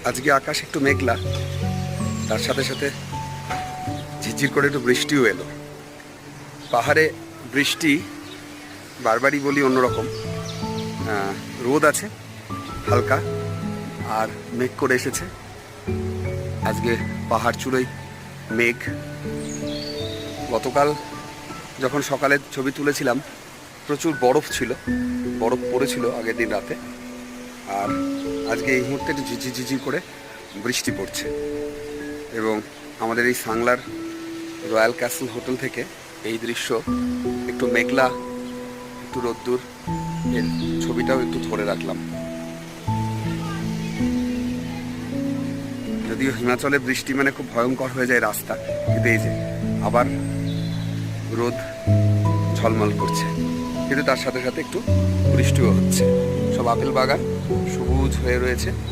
আজকে আকাশ একটু মেঘলা, তার সাথে সাথে ঝিরঝির করে একটু বৃষ্টিও এলো। পাহাড়ে বৃষ্টি বারবারই বলি অন্যরকম। রোদ আছে হালকা, আর মেঘ করে এসেছে। আজকে পাহাড় চূড়োয় মেঘ। গতকাল যখন সকালে ছবি তুলেছিলাম প্রচুর বরফ ছিল, বরফ পড়েছিল আগের দিন রাতে। আর আজকে এই মুহূর্তে একটু ঝিঝির করে বৃষ্টি পড়ছে। এবং আমাদের এই সাংলার রয়্যাল ক্যাসল হোটেল থেকে এই দৃশ্য একটু মেঘলা, একটু রোদ্দুর, এর ছবিটাও একটু ধরে রাখলাম। যদিও হিমাচলে বৃষ্টি মানে খুব ভয়ঙ্কর হয়ে যায় রাস্তা, কিন্তু এই যে আবার রোদ ঝলমল করছে, কিন্তু তার সাথে সাথে একটু বৃষ্টিও হচ্ছে। সব আপেল বাগান সবুজ হয়ে রয়েছে।